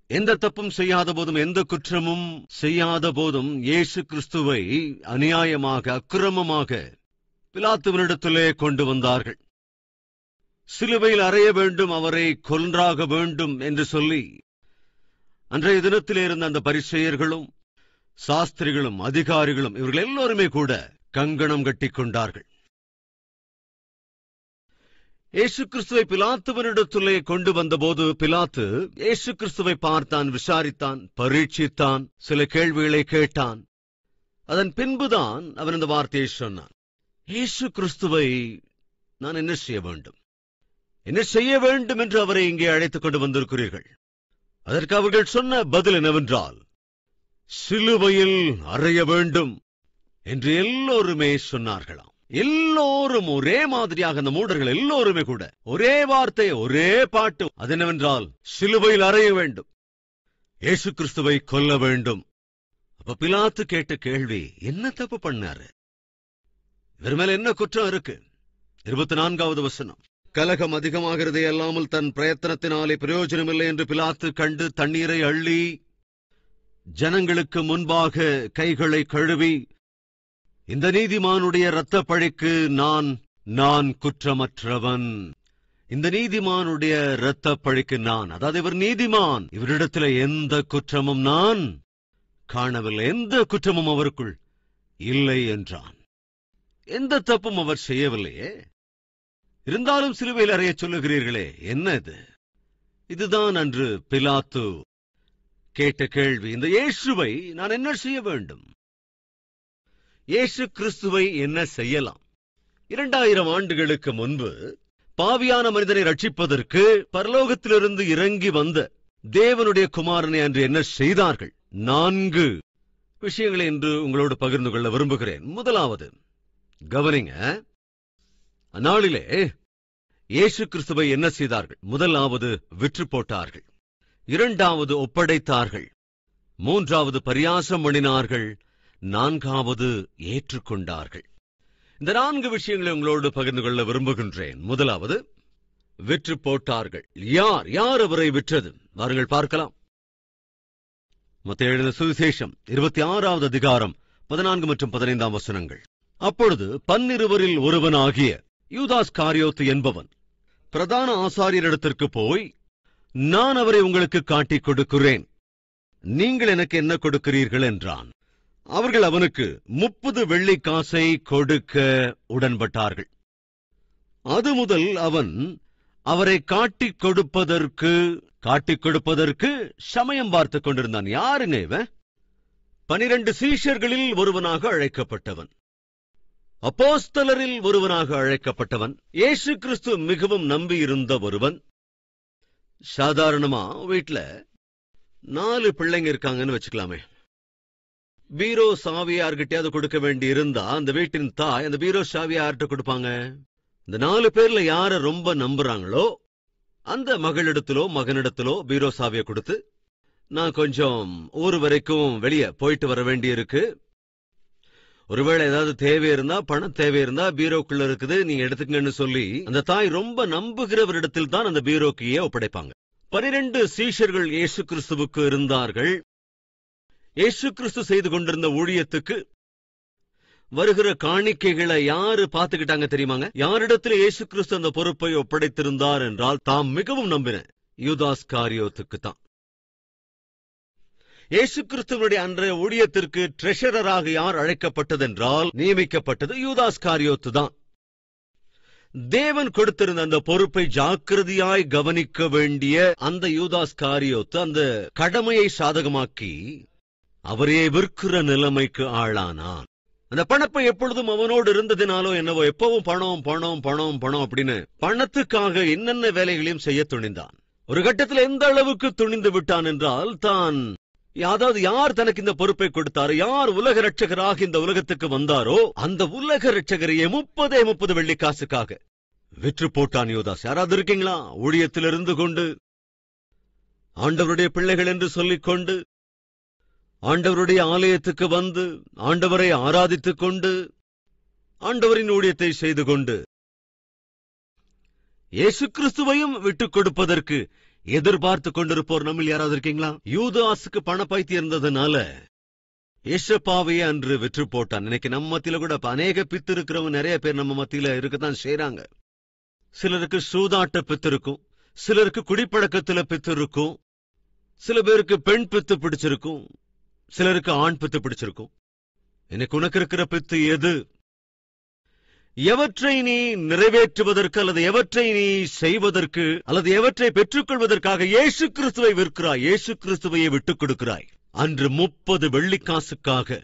எந்த தப்பும் செய்யாத போதும், எந்த குற்றமும் செய்யாத போதும் இயேசு கிறிஸ்துவை அநியாயமாக, அக்கிரமமாக பிலாத்துவினிடத்திலே கொண்டு வந்தார்கள். சிலுவையில் அறைய வேண்டும், அவரை கொன்றாக வேண்டும் என்று சொல்லி அன்றைய தினத்திலே இருந்த அந்த பரிசேயர்களும் சாஸ்திரிகளும் அதிகாரிகளும் இவர்கள் எல்லோருமே கூட கங்கணம் கட்டிக் கொண்டார்கள். இயேசு கிறிஸ்துவை பிலாத்துவினிடத்திலே கொண்டு வந்தபோது பிலாத்து இயேசு கிறிஸ்துவை பார்த்தான், விசாரித்தான், பரீட்சித்தான், சில கேள்விகளை கேட்டான். அதன் பின்புதான் அவன் இந்த வார்த்தையை சொன்னான், இயேசு கிறிஸ்துவை நான் என்ன செய்ய வேண்டும், என்ன செய்ய வேண்டும் என்று அவரை இங்கே அழைத்துக் கொண்டு வந்திருக்கிறீர்கள்? அதற்கு அவர்கள் சொன்ன பதில் என்னவென்றால், சிலுவையில் அறைய வேண்டும் என்று எல்லோருமே சொன்னார்களாம். எல்லோரும் ஒரே மாதிரியாக, அந்த மூடர்கள் எல்லோருமே கூட ஒரே வார்த்தை, ஒரே பாட்டு. அது என்னவென்றால், சிலுவையில் அறைய வேண்டும், இயேசு கிறிஸ்துவை கொல்ல வேண்டும். அப்ப பிலாத்து கேட்ட கேள்வி, என்ன தப்பு பண்ணாரு? இவர் மேல என்ன குற்றம் இருக்கு? 24வது வசனம், கலகம் அதிகமாகிறதே அல்லாமல் தன் பிரயத்தனத்தினாலே பிரயோஜனமில்லை என்று பிலாத்து கண்டு தண்ணீரை அள்ளி ஜனங்களுக்கு முன்பாக கைகளை கழுவி, இந்த நீதிமானுடைய இரத்த பழிக்கு நான் குற்றமற்றவன், இந்த நீதிமானுடைய இரத்த பழிக்கு நான், அதாவது இவர் நீதிமான், இவரிடத்தில் எந்த குற்றமும் நான் காணவில்லை, எந்த குற்றமும் அவருக்குள் இல்லை என்றான். எந்த தப்பும் அவர் செய்யவில்லையே, இருந்தாலும் சிலுவையில் அறைய சொல்லுகிறீர்களே, என்ன இது? இதுதான் அன்று பிலாத்து கேட்ட கேள்வி. இந்த இயேசுவை நான் என்ன செய்ய வேண்டும்? இயேசு கிறிஸ்துவை என்ன செய்யலாம்? 2000 ஆண்டுகளுக்கு முன்பு பாவியான மனிதனை ரட்சிப்பதற்கு பரலோகத்திலிருந்து இறங்கி வந்த தேவனுடைய குமாரனை அன்று என்ன செய்தார்கள்? 4 விஷயங்களை இன்று உங்களோடு பகிர்ந்து கொள்ள விரும்புகிறேன். முதலாவது, கவனிங்க, அந்நாளிலே இயேசு கிறிஸ்துவை என்ன செய்தார்கள்? முதலாவது, விற்று போட்டார்கள். 2வது, ஒப்படைத்தார்கள். 3வது, பரியாசம் பண்ணினார்கள். 4வது, ஏற்றுக்கொண்டார்கள். இந்த 4 விஷயங்களை உங்களோடு பகிர்ந்து கொள்ள விரும்புகின்றேன். முதலாவது, விற்று போட்டார்கள். யார் அவரை விற்றது? வாருங்கள் பார்க்கலாம். மத்தேயு எழுதின சுவிசேஷம் 26வது அதிகாரம் 14 மற்றும் 15 வசனங்கள். அப்பொழுது 12 ஒருவனாகிய யூதாஸ் காரியோத்து என்பவன் பிரதான ஆசாரியரிடத்திற்கு போய், நான் அவரை உங்களுக்கு காட்டிக் கொடுக்கிறேன், நீங்கள் எனக்கு என்ன கொடுக்கிறீர்கள் என்றான். அவர்கள் அவனுக்கு 30 வெள்ளிக்காசை கொடுக்க உடன்பட்டார்கள். அது முதல் அவன் அவரை காட்டிக் கொடுப்பதற்கு சமயம் பார்த்துக் கொண்டிருந்தான். யாருங்க இவன்? 12 சீஷர்களில் ஒருவனாக அழைக்கப்பட்டவன், அப்போஸ்தலரில் ஒருவனாக அழைக்கப்பட்டவன், இயேசு கிறிஸ்து மிகவும் நம்பியிருந்த ஒருவன். சாதாரணமா வீட்டுல 4 பிள்ளைங்க இருக்காங்கன்னு வச்சுக்கலாமே. பீரோ சாவியை யார்கிட்டயாவது கொடுக்க வேண்டி இருந்தா அந்த வீட்டின் தாய் அந்த பீரோ சாவியை யார்கிட்ட கொடுப்பாங்க? இந்த 4 பேர்ல யார ரொம்ப நம்புறாங்களோ அந்த மகளிடத்திலோ மகனிடத்திலோ பீரோ சாவியை கொடுத்து, நான் கொஞ்சம் ஊர் வரைக்கும் வெளியே போயிட்டு வர வேண்டி இருக்கு, ஒருவேளை ஏதாவது தேவை இருந்தா, பணம் தேவை இருந்தா பீரோக்குள்ள இருக்குது, நீங்க எடுத்துக்கங்கன்னு சொல்லி அந்த தாய் ரொம்ப நம்புகிறவரிடத்தில் தான் அந்த பீரோக்கையே ஒப்படைப்பாங்க. 12 சீஷர்கள் இயேசு கிறிஸ்துவுக்கு இருந்தார்கள். இயேசு கிறிஸ்து செய்து கொண்டிருந்த ஊழியத்துக்கு வருகிற காணிக்கைகளை யாரு பார்த்துக்கிட்டாங்க தெரியுமாங்க? யாரிடத்தில் இயேசு கிறிஸ்து அந்த பொறுப்பை ஒப்படைத்திருந்தார் என்றால், தாம் மிகவும் நம்பின யூதாஸ் காரியோத்துக்கு தான். இயேசு கிறிஸ்துவனுடைய அன்றைய ஊழியத்திற்கு ட்ரெஷரராக யார் அழைக்கப்பட்டதென்றால், நியமிக்கப்பட்டது யூதாஸ் காரியோத்து தான். தேவன் கொடுத்திருந்த அந்த பொறுப்பை ஜாக்கிரதையாய் கவனிக்க வேண்டிய அந்த யூதாஸ் காரியோத்து அந்த கடமையை சாதகமாக்கி அவரே விற்கிற நிலைமைக்கு ஆளானான். அந்த பணப்பை எப்பொழுதும் அவனோடு இருந்ததினாலோ என்னவோ எப்பவும் பணம் பணம் பணம் பணம் அப்படின்னு பணத்துக்காக என்னென்ன வேலைகளையும் செய்ய துணிந்தான். ஒரு கட்டத்தில் எந்த அளவுக்கு துணிந்து விட்டான் என்றால், தான் அதாவது யார் தனக்கு இந்த பொறுப்பை கொடுத்தாரோ, யார் உலக ரட்சகராக இந்த உலகத்துக்கு வந்தாரோ அந்த உலக ரட்சகரையே 30 வெள்ளிக்காசுக்காக விற்று போட்டான் யூதாஸ். யாராவது இருக்கீங்களா? ஊழியத்தில் இருந்து கொண்டு ஆண்டவருடைய பிள்ளைகள் என்று சொல்லிக்கொண்டு ஆண்டவருடைய ஆலயத்துக்கு வந்து ஆண்டவரை ஆராதித்துக் கொண்டு ஆண்டவரின் ஊழியத்தை செய்து கொண்டு இயேசு கிறிஸ்துவையும் விட்டுக் கொடுப்பதற்கு எதிர்பார்த்து கொண்டிருப்போர் நம்மில் யாராவது இருக்கீங்களா? யூதாசுக்கு பண பைத்தியம் இருந்ததுனால ஏசப்பாவையே அன்று விற்று போட்டான். இன்னைக்கு நம்ம மத்தியில கூட அநேக பித்து இருக்கிறவங்க நிறைய பேர் நம்ம மத்தியில இருக்கத்தான் செய்யறாங்க. சிலருக்கு சூதாட்ட பித்து இருக்கும், சிலருக்கு குடிப்பழக்கத்துல பித்து இருக்கும், சில பேருக்கு பெண் பித்து பிடிச்சிருக்கும், சிலருக்கு ஆண் பித்து பிடிச்சிருக்கும். இன்னைக்கு உனக்கு இருக்கிற பித்து எது? எவற்றை நீ நிறைவேற்றுவதற்கு அல்லது எவற்றை நீ செய்வதற்கு அல்லது எவற்றை பெற்றுக்கொள்வதற்காக இயேசு கிறிஸ்துவை விற்கிறாய், இயேசு கிறிஸ்துவையே விட்டுக் கொடுக்கிறாய்? அன்று 30 வெள்ளிக்காசுக்காக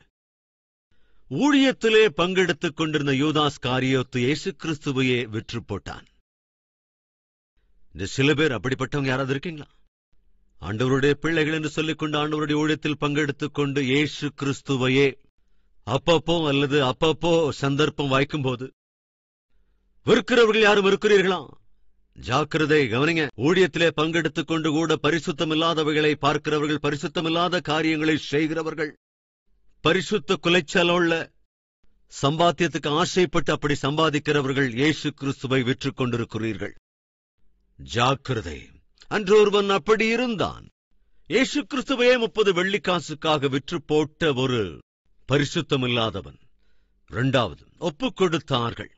ஊழியத்திலே பங்கெடுத்துக் கொண்டிருந்த யூதாஸ் காரியோத்து இயேசு கிறிஸ்துவையே விற்று போட்டான். இந்த சில பேர் அப்படிப்பட்டவங்க யாராவது இருக்கீங்களா? ஆண்டவருடைய பிள்ளைகள் என்று சொல்லிக்கொண்டு ஆண்டவருடைய ஊழியத்தில் பங்கெடுத்துக் கொண்டு இயேசு கிறிஸ்துவையே அப்பப்போ சந்தர்ப்பம் வாய்க்கும் போது விற்கிறவர்கள் யாரும் இருக்கிறீர்களா? ஜாக்கிரதை, கவனிங்க. ஊழியத்திலே பங்கெடுத்துக் கொண்டு கூட பரிசுத்தமில்லாதவைகளை பார்க்கிறவர்கள், பரிசுத்தமில்லாத காரியங்களை செய்கிறவர்கள், பரிசுத்த குலைச்சலுள்ள சம்பாத்தியத்துக்கு ஆசைப்பட்டு அப்படி சம்பாதிக்கிறவர்கள் இயேசு கிறிஸ்துவை விற்றுக் கொண்டிருக்கிறீர்கள். ஜாக்கிரதை. அன்று ஒருவன் அப்படி இருந்தான். இயேசு கிறிஸ்துவையே 30 வெள்ளிக்காசுக்காக விற்று போட்ட ஒரு பரிசுத்தமில்லாதவன். 2வது, ஒப்புக் கொடுத்தார்கள்.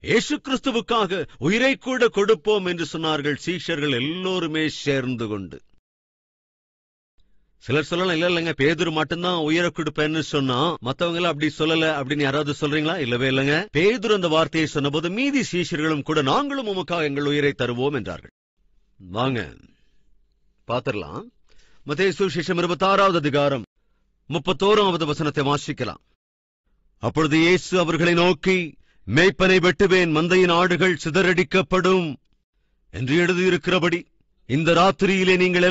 இயேசு கிறிஸ்துவுக்காக உயிரை கூட கொடுப்போம் என்று சொன்னார்கள் சீஷர்கள் எல்லோருமே சேர்ந்து கொண்டு. சிலர் சொல்லலாம், இல்லங்க பேதுரு மட்டும்தான் உயிரை கொடுப்பேன்னு சொன்னா, மத்தவங்க எல்லாம் அப்படி சொல்லல அப்படின்னு யாராவது சொல்றீங்களா? இல்லவே இல்லங்க. பேதுரு அந்த வார்த்தையை சொன்னபோது மீதி சீஷர்களும் கூட நாங்களும் உமக்காக எங்கள் உயிரை தருவோம் என்றார்கள். வாங்க பாத்திரலாம். மத்தேயு சுவிசேஷம் 26வது அதிகாரம் 31வது வசனத்தை வாசிக்கலாம். அப்பொழுது இயேசு அவர்களை நோக்கி, மேய்ப்பனை வெட்டுவேன், மந்தையின் ஆடுகள் சிதறடிக்கப்படும் என்று எழுதியிருக்கிறபடி இந்த ராத்திரியிலே நீங்கள்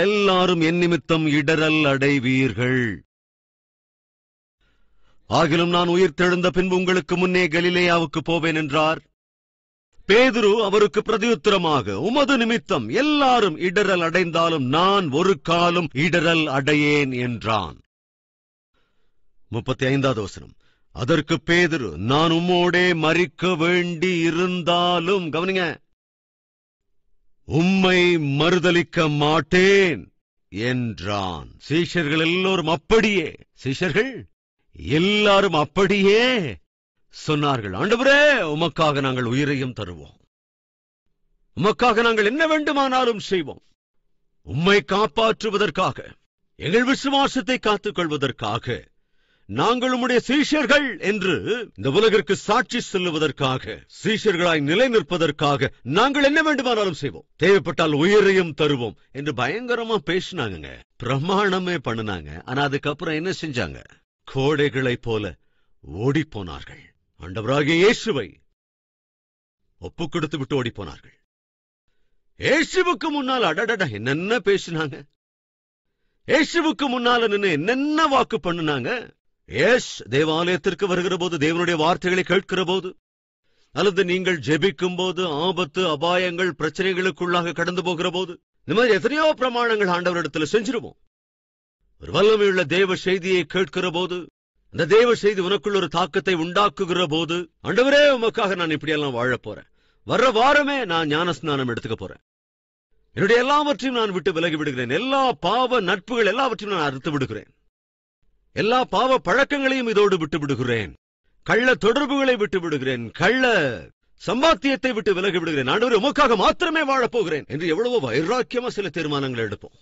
எல்லாரும் என் நிமித்தம் இடரல் அடைவீர்கள். ஆகிலும் நான் உயிர்த்தெழுந்த பின்பு உங்களுக்கு முன்னே கலிலேயாவுக்கு போவேன் என்றார். பேதுரு அவருக்கு பிரதியுத்தரமாக, உமது நிமித்தம் எல்லாரும் இடரல் அடைந்தாலும் நான் ஒரு காலும் இடரல் அடையேன் என்றான். 35வது வசனம். அதற்கு பேதுரு, நான் உம்மோடே மரிக்க வேண்டி இருந்தாலும், கவனிங்க, உம்மை மறுதலிக்க மாட்டேன் என்றான். சீஷர்கள் எல்லாரும் அப்படியே சொன்னார்கள். ஆண்டவரே, உமக்காக நாங்கள் உயிரையும் தருவோம், உமக்காக நாங்கள் என்ன வேண்டுமானாலும் செய்வோம், உம்மை காப்பாற்றுவதற்காக, எங்கள் விசுவாசத்தை காத்துக் கொள்வதற்காக, நாங்கள் உம்முடைய சீஷர்கள் என்று இந்த உலகிற்கு சாட்சி சொல்லுவதற்காக, சீஷர்களாய் நிலை நிற்பதற்காக நாங்கள் என்ன வேண்டுமானாலும் செய்வோம், தேவைப்பட்டால் உயிரையும் தருவோம் என்று பயங்கரமா பேசினாங்க, பிரமாணமே பண்ணினாங்க. ஆனா அதுக்கப்புறம் என்ன செஞ்சாங்க? கோடைகளைப் போல ஓடி போனார்கள். ஆண்டவராகிய இயேசுவை ஒப்புக் கொடுத்து விட்டு ஓடி போனார்கள். இயேசுவுக்கு முன்னால் அடடட என்னென்ன பேசினாங்க, இயேசுவுக்கு முன்னால நின்று என்னென்ன வாக்கு பண்ணினாங்க. தேவாலயத்திற்கு வருகிற போது, தேவனுடைய வார்த்தைகளை கேட்கிற போது, அல்லது நீங்கள் ஜெபிக்கும் போது, ஆபத்து அபாயங்கள் பிரச்சனைகளுக்குள்ளாக கடந்து போகிற போது, இந்த மாதிரி எத்தனையோ பிரமாணங்கள் ஆண்டவரிடத்துல செஞ்சிருவோம். ஒரு வல்லமையுள்ள தேவ செய்தியை கேட்கிற போது, அந்த தேவ செய்தி உனக்குள்ள ஒரு தாக்கத்தை உண்டாக்குகிற போது, ஆண்டவரே உமக்காக நான் இப்படியெல்லாம் வாழப் போறேன், வர்ற வாரமே நான் ஞானஸ்நானம் எடுத்துக்க போறேன், என்னுடைய எல்லாவற்றையும் நான் விட்டு விலகி விடுகிறேன், எல்லா பாவ நட்புகள் எல்லாவற்றையும் நான் அறுத்து விடுகிறேன், எல்லா பாவ பழக்கங்களையும் இதோடு விட்டு விடுகிறேன், கள்ள தொடர்புகளை விட்டு விடுகிறேன், கள்ள சம்பாத்தியத்தை விட்டு விலகி விடுகிறேன், ஆண்டவரே உமக்காக மாத்திரமே வாழப்போகிறேன் என்று எவ்வளவோ வைராக்கியமா சில தீர்மானங்களை எடுப்போம்.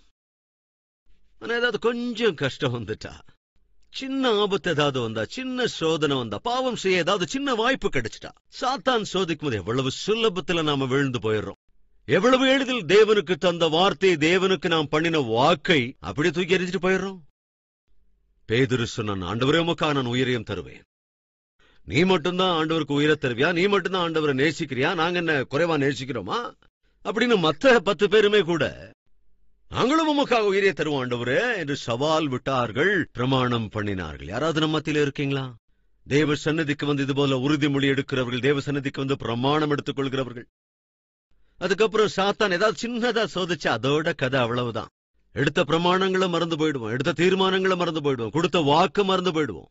ஆனா ஏதாவது கொஞ்சம் கஷ்டம் வந்துட்டா, சின்ன ஆபத்து ஏதாவது வந்தா, சின்ன சோதனை வந்தா, பாவம் செய்ய ஏதாவது சின்ன வாய்ப்பு கிடைச்சிட்டா, சாத்தான் சோதிக்கும் போது எவ்வளவு சுலபத்துல நாம விழுந்து போயிடுறோம். எவ்வளவு எளிதில் தேவனுக்கு தந்த வார்த்தை, தேவனுக்கு நாம் பண்ணின வாக்கை அப்படி தூக்கி எறிஞ்சிட்டு போயிடுறோம். பேதுரு சொன்னான், ஆண்டவரே உமக்காக நான் உயிரையும் தருவேன். நீ மட்டும்தான் ஆண்டவருக்கு உயிரை தருவியா? நீ மட்டும்தான் ஆண்டவரை நேசிக்கிறியா? நாங்க என்ன குறைவா நேசிக்கிறோமா? அப்படின்னு மத்த 10 பேருமே கூட நாங்களும் உமக்காக உயிரை தருவோம் ஆண்டவரே என்று சவால் விட்டார்கள், பிரமாணம் பண்ணினார்கள். யாராவது நம்ம மத்தியில இருக்கீங்களா? தேவ சன்னதிக்கு வந்து இது போல உறுதிமொழி எடுக்கிறவர்கள், தேவ சன்னதிக்கு வந்து பிரமாணம் எடுத்துக் கொள்கிறவர்கள். அதுக்கப்புறம் சாத்தான் ஏதாவது சின்னதா சோதிச்சு அதோட கதை அவ்வளவுதான். எடுத்த பிரமாணங்களும் மறந்து போயிடுவோம், எடுத்த தீர்மானங்களும் மறந்து போயிடுவோம், கொடுத்த வாக்கு மறந்து போயிடுவோம்,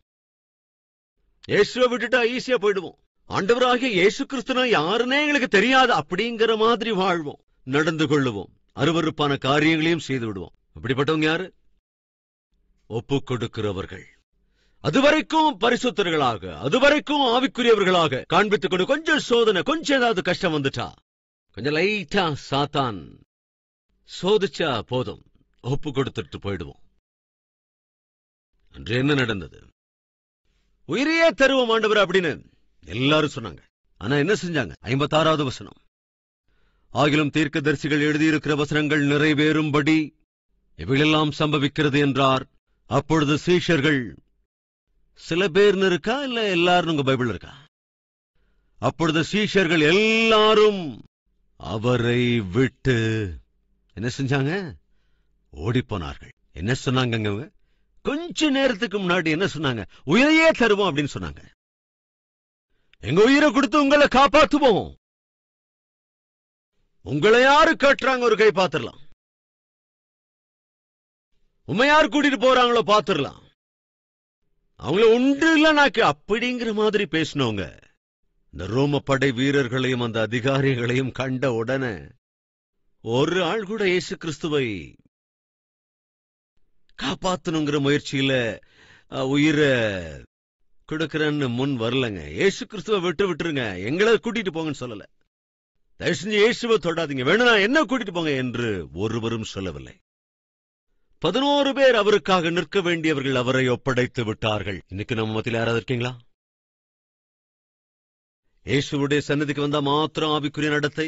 இயேசுவை விட்டுட்டா ஈஸியா போயிடுவோம். ஆண்டவராகிய இயேசு கிறிஸ்துனா யாருன்னே எங்களுக்கு தெரியாது அப்படிங்கிற மாதிரி வாழ்வோம். நடந்து கொள்ளுவோம், அருவருப்பான காரியங்களையும் செய்து விடுவோம். அப்படிப்பட்டவங்க யாரு? ஒப்பு கொடுக்கிறவர்கள். அதுவரைக்கும் பரிசுத்தர்களாக, அதுவரைக்கும் ஆவிக்குரியவர்களாக காண்பித்துக் கொண்டு கொஞ்சம் சோதனை, கொஞ்சம் ஏதாவது கஷ்டம் வந்துட்டா, கொஞ்சம் லைட்டா சாத்தான் சோதிச்சா போதும், ஒப்பு கொடுத்துட்டு போயிடுவோம். அன்று என்ன நடந்தது? உயிரையே தருவோம் ஆண்டவர் அப்படின்னு எல்லாரும் சொன்னாங்க. ஆனா என்ன செஞ்சாங்க? 56வது வசனம், ஆகிலும் தீர்க்கதரிசிகள் எழுதியிருக்கிற வசனங்கள் நிறைவேறும்படி இவையெல்லாம் சம்பவிக்கிறது என்றார். அப்பொழுது சீஷர்கள், சில பேர்னு இருக்கா இல்ல எல்லாரும் உங்க பைபிள் இருக்கா? அப்பொழுது சீஷர்கள் எல்லாரும் அவரை விட்டு என்ன செஞ்சாங்க? ஓடிப்போனார்கள். என்ன சொன்னாங்க? கொஞ்ச நேரத்துக்கு முன்னாடி என்ன சொன்னாங்க? உயிரையே தருவோம் அப்படின்னு சொன்னாங்க. எங்க உயிரை கொடுத்து உங்களை காப்பாத்துவோம். உங்களை யாரு கட்டுறாங்க? ஒரு கை பாத்துடலாம். உண்மை யாரு கூட்டிட்டு போறாங்களோ பாத்துடலாம். அவங்கள ஒன்று இல்லைனாக்கு அப்படிங்கிற மாதிரி பேசினவங்க இந்த ரோம படை வீரர்களையும் அந்த அதிகாரிகளையும் கண்ட உடனே ஒரு ஆள் கூட இயேசு கிறிஸ்துவை காப்பாத்தணுங்கிற முயற்சியில உயிரை கொடுக்கிறன்னு முன் வரலங்க. இயேசு கிறிஸ்துவை விட்டுருங்க, எங்களை கூட்டிட்டு போங்கன்னு சொல்லல. தயவு செஞ்சு இயேசுவை தொடாதீங்க, வேணும்னா என்ன கூட்டிட்டு போங்க என்று ஒருவரும் சொல்லவில்லை. 11 பேர் அவருக்காக நிற்க வேண்டியவர்கள் அவரை ஒப்படைத்து விட்டார்கள். இன்னைக்கு நம்ம மத்தியில் யாராவது இருக்கீங்களா? இயேசுவுடைய சன்னதிக்கு வந்தா மாத்திரம் ஆவிக்குரிய நடத்தை,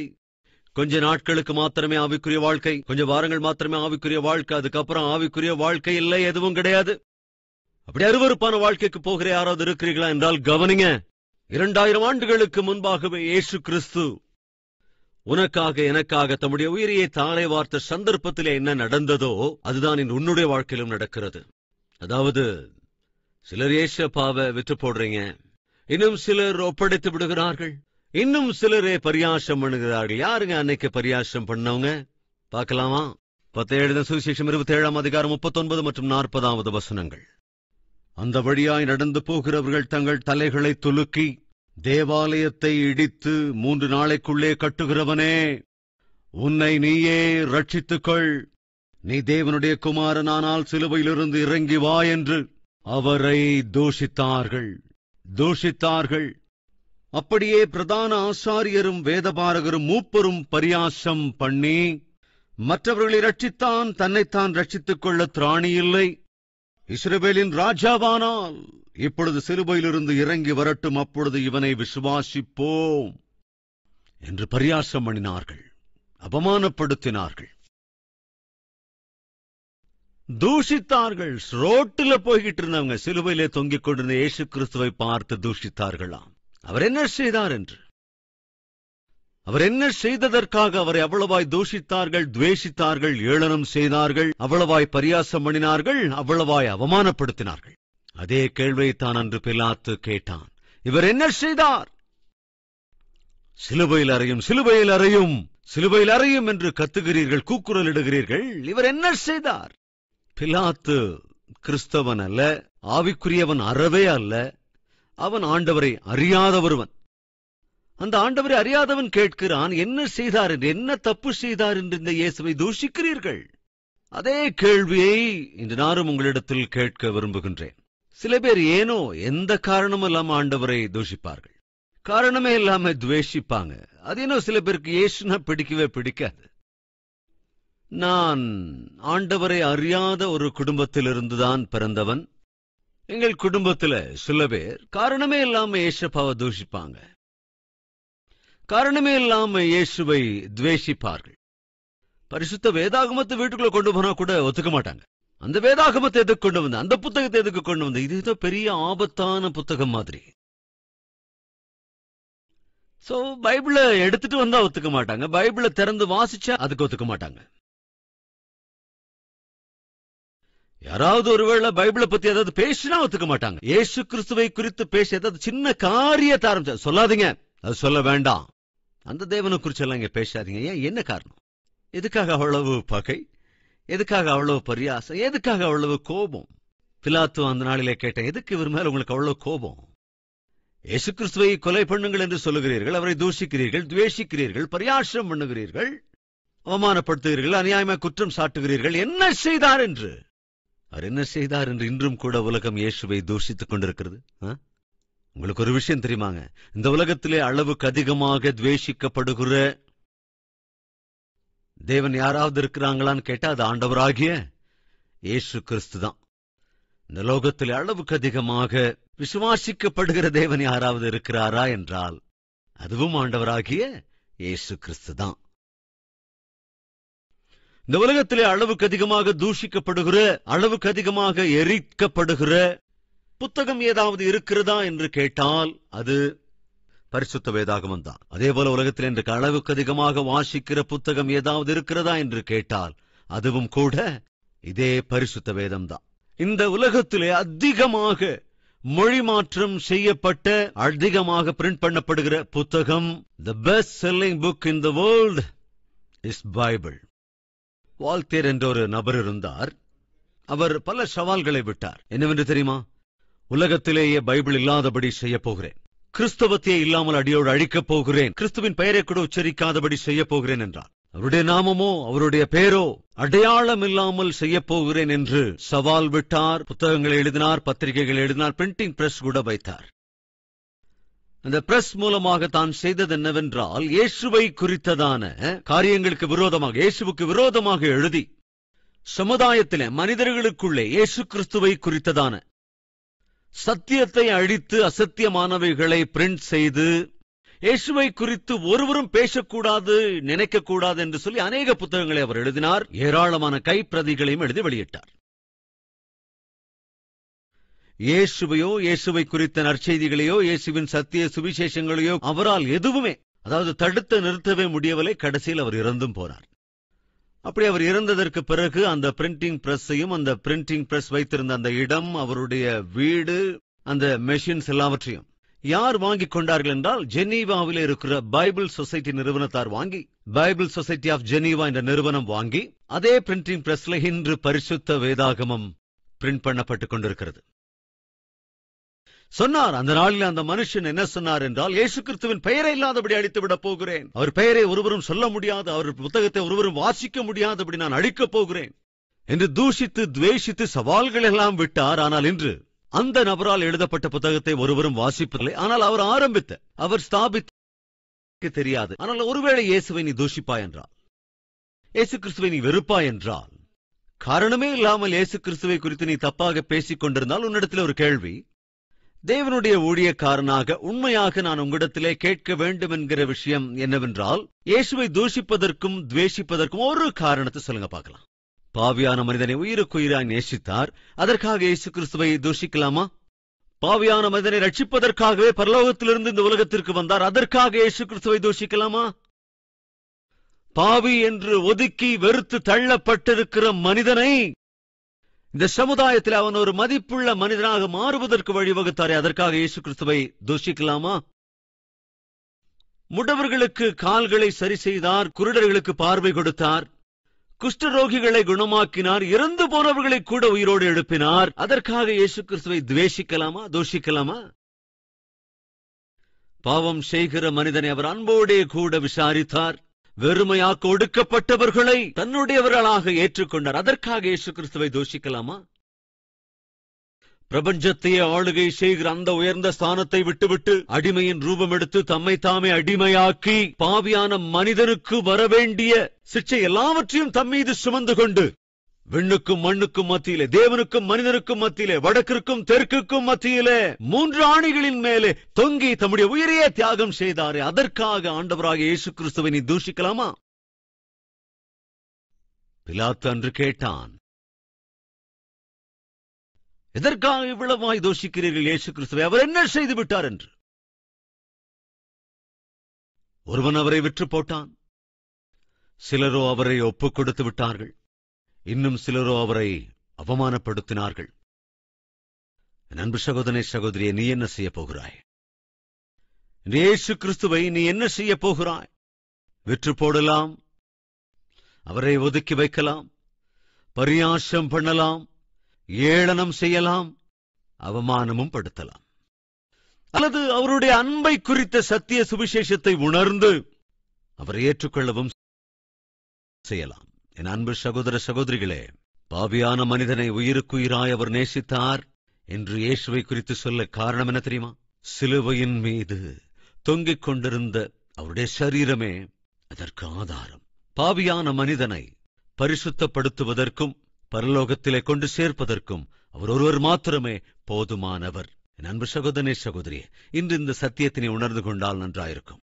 கொஞ்ச நாட்களுக்கு மாத்திரமே ஆவிக்குரிய வாழ்க்கை, கொஞ்சம் வாரங்கள் மாத்திரமே ஆவிக்குரிய வாழ்க்கை, அதுக்கப்புறம் ஆவிக்குரிய வாழ்க்கை இல்லை, எதுவும் கிடையாது. அப்படி அருவருப்பான வாழ்க்கைக்கு போகிற யாராவது இருக்கிறீர்களா என்றால் கவனிங்க. 2000 ஆண்டுகளுக்கு முன்பாகவே இயேசு கிறிஸ்து உனக்காக எனக்காக தம்முடைய உயிரையை தாரை வார்த்த சந்தர்ப்பத்திலே என்ன நடந்ததோ அதுதான் உன்னுடைய வாழ்க்கையிலும் நடக்கிறது. அதாவது சிலர் ஏசப்பாவை விட்டு போடுறீங்க, இன்னும் சிலர் ஒப்படைத்து விடுகிறார்கள், இன்னும் சிலரே பரியாசம் பண்ணுகிறார்கள். யாருங்க அன்னைக்கு பரியாசம் பண்ணவங்க? பார்க்கலாமா? 10 சுவிசேஷம் 27ஆம் அதிகாரம் 39 மற்றும் 40வது வசனங்கள். அந்த வழியாய் நடந்து போகிறவர்கள் தங்கள் தலைகளை துலுக்கி, தேவாலயத்தை இடித்து 3 நாளைக்குள்ளே கட்டுகிறவனே, உன்னை நீயே ரட்சித்துக்கொள், நீ தேவனுடைய குமாரனானால் சிலுவையிலிருந்து இறங்கி வா என்று அவரை தூஷித்தார்கள். அப்படியே பிரதான ஆசாரியரும் வேதபாரகரும் மூப்பரும் பரியாசம் பண்ணி, மற்றவர்களை ரட்சித்தான், தன்னைத்தான் ரட்சித்துக் கொள்ள திராணி இல்லை. இஸ்ரவேலின் ராஜாவானால் இப்பொழுது சிலுவையிலிருந்து இறங்கி வரட்டும், அப்பொழுது இவனை விசுவாசிப்போம் என்று பரியாசம் பண்ணினார்கள், அவமானப்படுத்தினார்கள், தூஷித்தார்கள். ரோட்டில் போய்கிட்டு இருந்தவங்க சிலுவையிலே தொங்கிக் கொண்டிருந்த இயேசு கிறிஸ்துவை பார்த்து தூஷித்தார்களாம். அவர் என்ன செய்தார் என்று, அவர் என்ன செய்ததற்காக அவரை அவ்வளவாய் தூஷித்தார்கள், துவேஷித்தார்கள், ஏளனம் செய்தார்கள், அவ்வளவாய் பரியாசம் பண்ணினார்கள், அவ்வளவாய் அவமானப்படுத்தினார்கள். அதே கேள்வியைத்தான் அன்று பிலாத்து கேட்டான். இவர் என்ன செய்தார்? சிலுவையில் அறையும், சிலுவையில் அறையும், சிலுவையில் அறையும் என்று கத்துகிறீர்கள், கூக்குரல் இடுகிறீர்கள், இவர் என்ன செய்தார்? பிலாத்து கிறிஸ்தவன் அல்ல, ஆவிக்குரியவன் அறவே அல்ல. அவன் ஆண்டவரை அறியாத ஒருவன். அந்த ஆண்டவரை அறியாதவன் கேட்கிறான், என்ன செய்தார் என்று, என்ன தப்பு செய்தார் என்று இந்த இயேசுவை தூஷிக்கிறீர்கள்? அதே கேள்வியை இன்று நானும் உங்களிடத்தில் கேட்க விரும்புகின்றேன். சில பேர் ஏனோ எந்த காரணமும் இல்லாம ஆண்டவரை தூஷிப்பார்கள், காரணமே இல்லாம துவேஷிப்பாங்க. அது ஏனோ சில பேருக்கு இயேசுனா பிடிக்கவே பிடிக்காது. நான் ஆண்டவரை அறியாத ஒரு குடும்பத்திலிருந்துதான் பிறந்தவன். எங்கள் குடும்பத்துல சில பேர் காரணமே இல்லாம இயேசுவை தூஷிப்பாங்க, காரணமே இல்லாம இயேசுவை துவேஷிப்பார்கள். பரிசுத்த வேதாகமத்தை வீட்டுக்குள்ள கொண்டு போனா கூட ஒத்துக்க மாட்டாங்க. அந்த வேதாகமத்தை எதுக்கு கொண்டு வந்த, அந்த புத்தகத்தை எதுக்கு கொண்டு வந்த, இது ஏதோ பெரிய ஆபத்தான புத்தகம் மாதிரி. சோ பைபிளை எடுத்துட்டு வந்தா ஒத்துக்க மாட்டாங்க, பைபிளை திறந்து வாசிச்சா அதுக்கு ஒத்துக்க மாட்டாங்க. யாராவது ஒருவேளை பைபிளை பத்தி ஏதாவது பேசினா ஒத்துக்க மாட்டாங்க. இயேசு கிறிஸ்துவை குறித்து பேச ஏதாவது சின்ன காரியத்தை ஆரம்பிச்சா சொல்லாதீங்க, அது சொல்ல வேண்டாம், அந்த தேவனை குறிச்சு எல்லாம் இங்க பேசாதீங்க. ஏன், என்ன காரணம்? எதுக்காக அவ்வளவு பகை? எதுக்காக அவ்வளவு பரியாசம்? எதுக்காக அவ்வளவு கோபம்? பிலாத்து அந்த நாளிலே கேட்டேன், எதுக்கு இவர் மேல உங்களுக்கு அவ்வளவு கோபம்? இயேசு கிறிஸ்துவை கொலை பண்ணுங்கள் என்று சொல்லுகிறீர்கள், அவரை தூஷிக்கிறீர்கள், துவேஷிக்கிறீர்கள், பரியாசம் பண்ணுகிறீர்கள். அவமானப்படுத்துகிறீர்கள், அநியாயமாக குற்றம் சாட்டுகிறீர்கள். என்ன செய்தார் என்று, அவர் என்ன செய்தார் என்று இன்றும் கூட உலகம் இயேசுவை தூஷித்துக் கொண்டிருக்கிறது. உங்களுக்கு ஒரு விஷயம் தெரியுமாங்க? இந்த உலகத்திலே அளவுக்கு அதிகமாக துவேஷிக்கப்படுகிற தேவன் யாராவது இருக்கிறாங்களான்னு கேட்டா அது ஆண்டவராகிய இயேசு கிறிஸ்து தான். இந்த லோகத்திலே அளவுக்கு அதிகமாக விசுவாசிக்கப்படுகிற தேவன் யாராவது இருக்கிறாரா என்றால் அதுவும் ஆண்டவராகிய இயேசு கிறிஸ்து தான். இந்த உலகத்திலே அளவுக்கு அதிகமாக தூஷிக்கப்படுகிற, அளவுக்கு அதிகமாக எரிக்கப்படுகிற புத்தகம் ஏதாவது இருக்கிறதா என்று கேட்டால் அது பரிசுத்த வேதாகமம் தான். அதே போல உலகத்தில் இன்றைக்கு அளவுக்கு அதிகமாக வாசிக்கிற புத்தகம் ஏதாவது இருக்கிறதா என்று கேட்டால் அதுவும் கூட இதே பரிசுத்த வேதம் தான். இந்த உலகத்திலே அதிகமாக மொழி மாற்றம் செய்யப்பட்ட, அதிகமாக பிரிண்ட் பண்ணப்படுகிற புத்தகம், the best selling book in the world is Bible. Voltaire என்ற ஒரு நபர் இருந்தார். அவர் பல சவால்களை விட்டார். என்னவென்று தெரியுமா? உலகத்திலேயே பைபிள் இல்லாதபடி செய்ய போகிறேன், கிறிஸ்தவத்தையே இல்லாமல் அடியோடு அழிக்கப் போகிறேன், கிறிஸ்துவின் பெயரை கூட உச்சரிக்காதபடி செய்ய போகிறேன் என்றார். அவருடைய நாமமோ அவருடைய பேரோ அடையாளம் இல்லாமல் செய்ய போகிறேன் என்று சவால் விட்டார். புத்தகங்களை எழுதினார், பத்திரிகைகள் எழுதினார், பிரிண்டிங் பிரஸ் கூட வைத்தார். அந்த பிரஸ் மூலமாக தான் செய்தது என்னவென்றால், இயேசுவை குறித்ததான காரியங்களுக்கு விரோதமாக, இயேசுவுக்கு விரோதமாக எழுதி சமுதாயத்திலே மனிதர்களுக்குள்ளே இயேசு கிறிஸ்துவை குறித்ததான சத்தியத்தை அழித்து அசத்தியமானவைகளை பிரிண்ட் செய்து இயேசுவை குறித்து ஒருவரும் பேசக்கூடாது, நினைக்கக்கூடாது என்று சொல்லி அநேக புத்தகங்களை அவர் எழுதினார். ஏராளமான கைப்பிரதிகளையும் எழுதி வெளியிட்டார். இயேசுவையோ, இயேசுவை குறித்த நற்செய்திகளையோ, இயேசுவின் சத்திய சுவிசேஷங்களையோ அவரால் எதுவுமே, அதாவது தடுத்து நிறுத்தவே முடியவில்லை. கடைசியில் அவர் இறந்தும் போனார். அப்படி அவர் இறந்ததற்கு பிறகு அந்த பிரிண்டிங் பிரஸ்ஸையும், அந்த பிரிண்டிங் பிரஸ் வைத்திருந்த அந்த இடம், அவருடைய வீடு, அந்த மெஷின்ஸ் எல்லாவற்றையும் யார் வாங்கிக் கொண்டார்கள் என்றால், ஜெனீவாவில் இருக்கிற பைபிள் சொசைட்டி நிறுவனத்தார் வாங்கி, பைபிள் சொசைட்டி ஆஃப் ஜெனீவா என்ற நிறுவனம் வாங்கி, அதே பிரிண்டிங் பிரஸ்ல இன்று பரிசுத்த வேதாகமம் பிரிண்ட் பண்ணப்பட்டுக் கொண்டிருக்கிறது. சொன்னார், அந்த நாளில் அந்த மனுஷன் என்ன சொன்னார் என்றால், இயேசு கிறிஸ்துவின் பெயரை இல்லாதபடி அழித்து விடப் போகிறேன், அவர் பெயரை ஒருவரும் சொல்ல முடியாது, அவர் புத்தகத்தை ஒருவரும் வாசிக்க முடியாதபடி நான் அழிக்கப் போகிறேன் என்று தூஷித்து துவேஷித்து சவால்கள் எல்லாம் விட்டார். ஆனால் இன்று அந்த நபரால் எழுதப்பட்ட புத்தகத்தை ஒருவரும் வாசிப்பதில்லை. ஆனால் அவர் ஆரம்பித்த, அவர் ஸ்தாபித்த தெரியாது. ஆனால் ஒருவேளை இயேசுவை நீ தூஷிப்பாய் என்றால், இயேசு கிறிஸ்துவை நீ வெறுப்பாய் என்றால், காரணமே இல்லாமல் இயேசு கிறிஸ்துவை குறித்து நீ தப்பாக பேசிக் கொண்டிருந்தால், உன்னிடத்தில் ஒரு கேள்வி, தேவனுடைய ஊழியக்காரனாக உண்மையாக நான் உங்களிடத்திலே கேட்க வேண்டும் என்கிற விஷயம் என்னவென்றால், இயேசுவை தூஷிப்பதற்கும் துவேஷிப்பதற்கும் ஒரு காரணத்தை சொல்லுங்க பார்க்கலாம். பாவியான மனிதனை உயிருக்குயிராய் நேசித்தார், அதற்காக இயேசு கிறிஸ்துவை தூஷிக்கலாமா? பாவியான மனிதனை ரட்சிப்பதற்காகவே பரலோகத்திலிருந்து இந்த உலகத்திற்கு வந்தார், அதற்காக இயேசு கிறிஸ்துவை தூஷிக்கலாமா? பாவி என்று ஒதுக்கி வெறுத்து தள்ளப்பட்டிருக்கிற மனிதனை இந்த சமுதாயத்தில் அவன் ஒரு மதிப்புள்ள மனிதனாக மாறுவதற்கு வழிவகுத்தாரே, அதற்காக இயேசு கிறிஸ்துவை தூஷிக்கலாமா? முடவர்களுக்கு கால்களை சரி செய்தார், குருடர்களுக்கு பார்வை கொடுத்தார், குஷ்டரோகிகளை குணமாக்கினார், இறந்து போனவர்களை கூட உயிரோடு எழுப்பினார், அதற்காக இயேசு கிறிஸ்துவை துவேஷிக்கலாமா, தூஷிக்கலாமா? பாவம் செய்கிற மனிதனை அவர் அன்போடே கூட விசாரித்தார், வெறுமையாக்க ஒடுக்கப்பட்டவர்களை தன்னுடையவர்களாக ஏற்றுக்கொண்டார், அதற்காக இயேசு கிறிஸ்துவை தூஷிக்கலாமா? பிரபஞ்சத்தையே ஆளுகை செய்கிற அந்த உயர்ந்த ஸ்தானத்தை விட்டுவிட்டு அடிமையின் ரூபம் எடுத்து தம்மை தாமே அடிமையாக்கி பாவியான மனிதனுக்கு வரவேண்டிய சிக்ஷை எல்லாவற்றையும் தம்மீது சுமந்து கொண்டு விண்ணுக்கும் மண்ணுக்கும் மத்தியிலே, தேவனுக்கும் மனிதனுக்கும் மத்தியிலே, வடக்கிற்கும் தெற்குக்கும் மத்தியிலே 3 ஆணிகளின் மேலே தொங்கி தம்முடைய உயிரையே தியாகம் செய்தாரே, அதற்காக ஆண்டவராக இயேசு கிறிஸ்துவை நீ தூஷிக்கலாமா? பிலாத்து அன்று கேட்டான், எதற்காக இவ்வளவாய் தூஷிக்கிறீர்கள் இயேசு கிறிஸ்துவை, அவர் என்ன செய்து விட்டார் என்று. ஒருவன் அவரை விற்று போட்டான், சிலரோ அவரை ஒப்புக் கொடுத்து விட்டார்கள், இன்னும் சிலரோ அவரை அவமானப்படுத்தினார்கள். என் அன்பு சகோதரனே, சகோதரியே, நீ என்ன செய்ய போகிறாய்? இயேசு கிறிஸ்துவை நீ என்ன செய்ய போகிறாய்? விற்று போடலாம், அவரை ஒதுக்கி வைக்கலாம், பரியாசம் பண்ணலாம், ஏளனம் செய்யலாம், அவமானமும் படுத்தலாம், அல்லது அவருடைய அன்பை குறித்த சத்திய சுவிசேஷத்தை உணர்ந்து அவரை ஏற்றுக்கொள்ளவும் செய்யலாம். என் அன்பு சகோதர சகோதரிகளே, பாவியான மனிதனை உயிருக்குயிராய் அவர் நேசித்தார் என்று இயேசுவை குறித்து சொல்ல காரணம் என்ன தெரியுமா? சிலுவையின் மீது தொங்கிக் கொண்டிருந்த அவருடைய சரீரமே அதற்கு ஆதாரம். பாவியான மனிதனை பரிசுத்தப்படுத்துவதற்கும் பரலோகத்திலே கொண்டு சேர்ப்பதற்கும் அவர் ஒருவர் மாத்திரமே போதுமானவர். என் அன்பு சகோதரனே சகோதரியே, இன்று இந்த சத்தியத்தினை உணர்ந்து கொண்டால் நன்றாயிருக்கும்.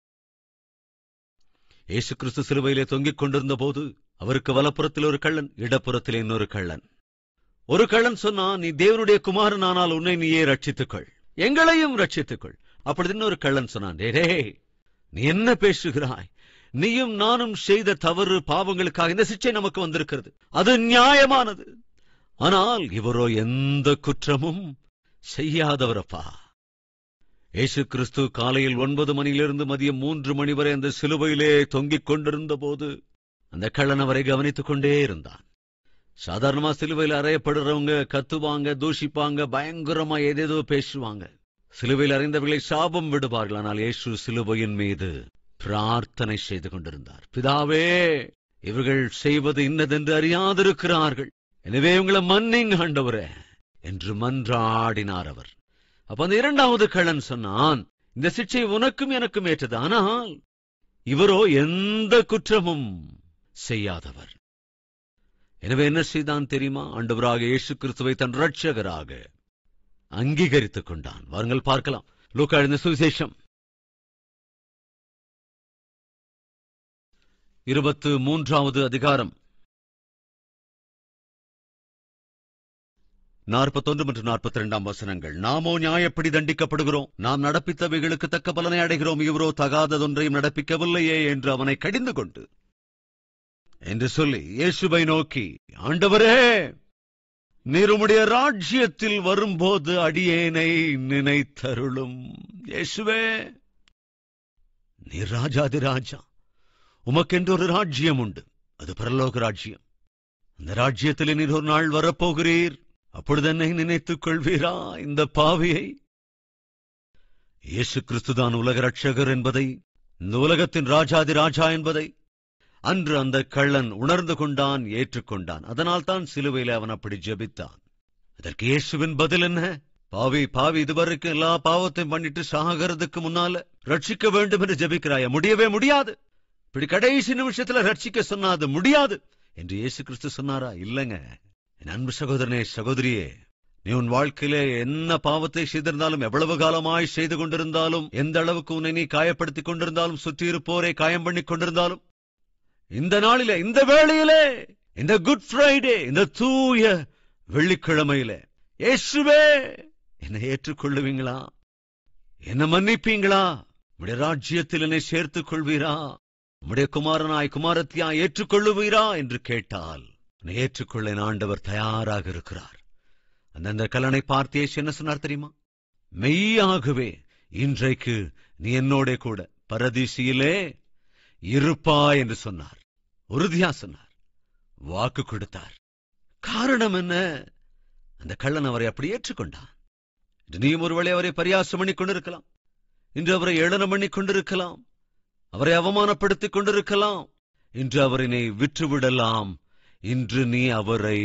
இயேசு கிறிஸ்து சிலுவையிலே தொங்கிக் கொண்டிருந்த போது அவருக்கு வலப்புறத்தில் ஒரு கள்ளன், இடப்புறத்தில் இன்னொரு கள்ளன். ஒரு கள்ளன் சொன்னான், நீ தேவனுடைய குமாரன் ஆனால் உன்னை நீயே ரட்சித்துக்கொள், எங்களையும் ரட்சித்துக்கொள். அப்படி இன்னொரு கள்ளன் சொன்னான், டே நீ என்ன பேசுகிறாய்? நீயும் நானும் செய்த தவறு பாவங்களுக்காக இந்த சிக்ஷை நமக்கு வந்திருக்கிறது, அது நியாயமானது. ஆனால் இவரோ எந்த குற்றமும் செய்யாதவரப்பா. இயேசு கிறிஸ்து காலையில் 9 மணியிலிருந்து மதியம் 3 மணி வரை அந்த சிலுவையிலே தொங்கிக் கொண்டிருந்த போது அந்த கள்ளன் அவரை கவனித்துக் கொண்டே இருந்தான். சாதாரணமா சிலுவையில் அறையப்படுறவங்க கத்துவாங்க, தூஷிப்பாங்க, பயங்கரமா ஏதேதோ பேசுவாங்க. சிலுவையில் அறைந்தவர்களை சாபம் விடுவார்கள். ஆனால் இயேசு சிலுவையின் மீது பிரார்த்தனை செய்து கொண்டிருந்தார். பிதாவே, இவர்கள் செய்வது இன்னதென்று அறியாதிருக்கிறார்கள், எனவே உங்களை மன்னிங்க ஆண்டவரே என்று மன்றாடினார் அவர். அப்ப அந்த இரண்டாவது கள்ளன் சொன்னான், இந்த சிக்ஷை உனக்கும் எனக்கும் ஏற்றது, ஆனால் இவரோ எந்த குற்றமும் செய்யாதவர். எனவே என்ன செய்தான் தெரியுமா? ஆண்டவராக இயேசு கிறிஸ்துவை தன் இரட்சகராக அங்கீகரித்துக் கொண்டான். வாருங்கள் பார்க்கலாம். லூக்கா எழுதின சுவிசேஷம் 23வது அதிகாரம் 41 மற்றும் 42 வசனங்கள். நாமோ நியாயப்படி தண்டிக்கப்படுகிறோம், நாம் நடப்பித்தவைகளுக்கு தக்க பலனை அடைகிறோம், இவரோ தகாததொன்றையும் நடப்பிக்கவில்லையே என்று அவனை கடிந்து கொண்டு என்று சொல்லி இயேசுவை நோக்கி, ஆண்டவரே, நீர் உம்முடைய ராஜ்யத்தில் வரும்போது அடியேனை நினைத்தருளும். இயேசுவே, நீர் ராஜாதி ராஜா, உமக்கென்று ஒரு ராஜ்யம் உண்டு, அது பரலோக ராஜ்யம். அந்த ராஜ்யத்தில் நீர் ஒரு நாள் வரப்போகிறீர், அப்பொழுது என்னை நினைத்துக் கொள்வீரா, இந்த பாவியை? இயேசு கிறிஸ்துதான் உலக ரட்சகர் என்பதை, இந்த உலகத்தின் ராஜாதி ராஜா என்பதை அன்று அந்த கள்ளன் உணர்ந்து கொண்டான், ஏற்றுக்கொண்டான். அதனால் தான் சிலுவையில் அவன் அப்படி ஜெபித்தான். அதற்கு இயேசுவின் பதில் என்ன? பாவி, இதுவரைக்கும் எல்லா பாவத்தையும் பண்ணிட்டு சாகிறதுக்கு முன்னால ரட்சிக்க வேண்டும் என்று ஜெபிக்கிறாய, முடியவே முடியாது. இப்படி கடைசி நிமிஷத்துல ரட்சிக்க சொன்னாது முடியாது என்று இயேசு கிறிஸ்து சொன்னாரா? இல்லங்க. என் அன்பு சகோதரனே சகோதரியே, நீ உன் வாழ்க்கையிலே என்ன பாவத்தை செய்திருந்தாலும், எவ்வளவு காலமாய் செய்து கொண்டிருந்தாலும், எந்த அளவுக்கு உன்னை நீ காயப்படுத்திக் கொண்டிருந்தாலும், சுற்றியிருப்போரை காயம் பண்ணி கொண்டிருந்தாலும், இந்த நாளிலே, இந்த வேளையிலே, இந்த குட் ஃப்ரைடே, இந்த தூய வெள்ளிக்கிழமையிலே, இயேசுவே, என்னை ஏற்றுக்கொள்ளுவீங்களா? என்ன மன்னிப்பீங்களா? உம்முடைய ராஜ்யத்தில் என்னை சேர்த்துக் கொள்வீரா? உம்முடைய குமாரனாய் குமாரத்தியாய் ஏற்றுக்கொள்ளுவீரா என்று கேட்டால், என்னை ஏற்றுக்கொள்ள என் ஆண்டவர் தயாராக இருக்கிறார். அந்த கல்லனை பார்த்து இயேசு என்ன சொன்னார் தெரியுமா? மெய்யாகவே இன்றைக்கு நீ என்னோட கூட பரதீசியிலே இருப்பாய் என்று சொன்னார். உறுதியா சொன்னார், வாக்கு கொடுத்தார். காரணம் என்ன? அந்த கள்ளன் அவரை அப்படி ஏற்றுக்கொண்டான். நீயும் ஒருவேளை அவரை பரியாசம் பண்ணி கொண்டிருக்கலாம், இன்று அவரை ஏளனம் பண்ணி கொண்டிருக்கலாம், அவரை அவமானப்படுத்திக் கொண்டிருக்கலாம், இன்று அவரை நீ விற்றுவிடலாம், இன்று நீ அவரை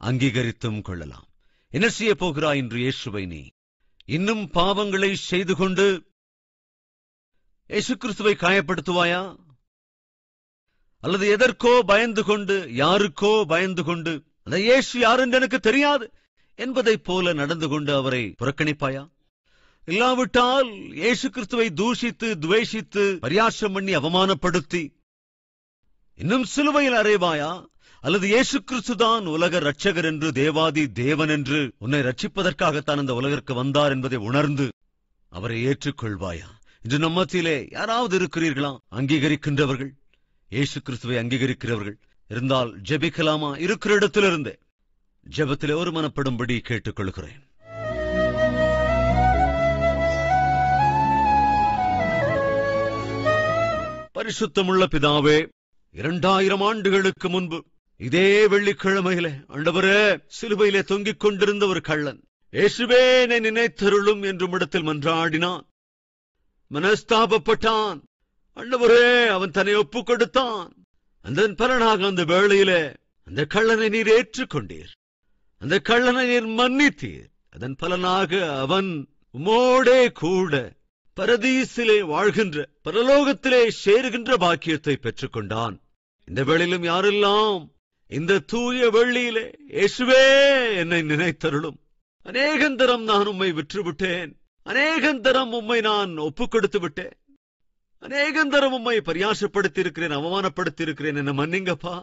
அங்கீகரித்தும் கொள்ளலாம். என்ன செய்ய போகிறாய் இன்று இயேசுவை? நீ இன்னும் பாவங்களை செய்து கொண்டு இயேசு கிறிஸ்துவை காயப்படுத்துவாயா? அல்லது எதற்கோ பயந்து கொண்டு, யாருக்கோ பயந்து கொண்டு, அந்த இயேசு யார் என்று எனக்கு தெரியாது என்பதைப் போல நடந்து கொண்டு அவரை புறக்கணிப்பாயா? இல்லாவிட்டால் இயேசு கிறிஸ்துவை தூஷித்து, துவேஷித்து, பரியாசம் பண்ணி, அவமானப்படுத்தி இன்னும் சிலுவையில் அறைவாயா? அல்லது இயேசு கிறிஸ்துதான் உலக ரட்சகர் என்று, தேவாதி தேவன் என்று, உன்னை ரட்சிப்பதற்காகத்தான் இந்த உலகிற்கு வந்தார் என்பதை உணர்ந்து அவரை ஏற்றுக்கொள்வாயா? இன்று நம் மத்தியிலே யாராவது இருக்கிறீர்களா அங்கீகரிக்கின்றவர்கள், இயேசு கிறிஸ்துவை அங்கீகரிக்கிறவர்கள் இருந்தால் ஜெபிக்கலாமா? இருக்கிற இடத்திலிருந்தே ஜெபத்திலே ஒரு மனப்படும்படி கேட்டுக்கொள்கிறேன். பரிசுத்தமுள்ள பிதாவே, 2000 ஆண்டுகளுக்கு முன்பு இதே வெள்ளிக்கிழமையிலே ஆண்டவரே, சிலுவையிலே தொங்கிக் கொண்டிருந்த ஒரு கள்ளன், இயேசுவே என்னை நினைத்தருளும் என்று உம்மிடத்தில் மன்றாடினான், மனஸ்தாபப்பட்டான். ஆண்டவரே, அவன் தன்னை ஒப்புக் கொடுத்தான். அதன் பலனாக அந்த வேளையிலே அந்த கள்ளனை நீர் ஏற்றுக்கொண்டீர், அந்த கள்ளனை நீர் மன்னித்தீர். அதன் பலனாக அவன் உம்மோடே கூட பரதீசிலே வாழ்கின்ற, பரலோகத்திலே சேருகின்ற பாக்கியத்தை பெற்றுக் கொண்டான். இந்த வேளையிலும் யாரெல்லாம் இந்த தூய வெள்ளியிலே இயேசுவே என்னை நினைத்தருளும், அநேகந்தரம் நான் உம்மை விற்றுவிட்டேன், அநேகந்தரம் உம்மை நான் ஒப்புக் கொடுத்து விட்டேன், அநேகந்தரம் உம்மை பரியாசப்படுத்தி இருக்கிறேன், அவமானப்படுத்தி இருக்கிறேன், என்ன மன்னிங்கப்பா.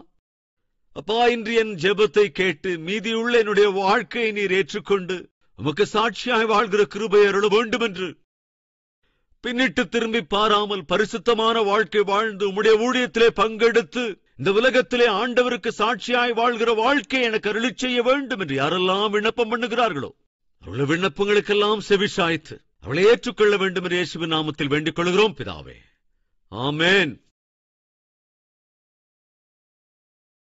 அப்பா, இன்று என் ஜெபத்தை கேட்டு மீதியுள்ள என்னுடைய வாழ்க்கையை நீர் ஏற்றுக்கொண்டு உமக்கு சாட்சியாய் வாழ்கிற கிருபை அருள வேண்டும் என்று பின்னிட்டு திரும்பி பாராமல் பரிசுத்தமான வாழ்க்கை வாழ்ந்து உம்முடைய ஊழியத்திலே பங்கெடுத்து இந்த உலகத்திலே ஆண்டவருக்கு சாட்சியாய் வாழ்கிற வாழ்க்கை எனக்கு அருளிச் செய்ய வேண்டும் என்று யாரெல்லாம் விண்ணப்பம் பண்ணுகிறார்களோ அவருடைய விண்ணப்பங்களுக்கெல்லாம் செவிசாய்த்து அவளை ஏற்றுக்கொள்ள வேண்டும் என்று இயேசுவின் நாமத்தில் வேண்டிக் கொள்கிறோம் பிதாவே. ஆமென்.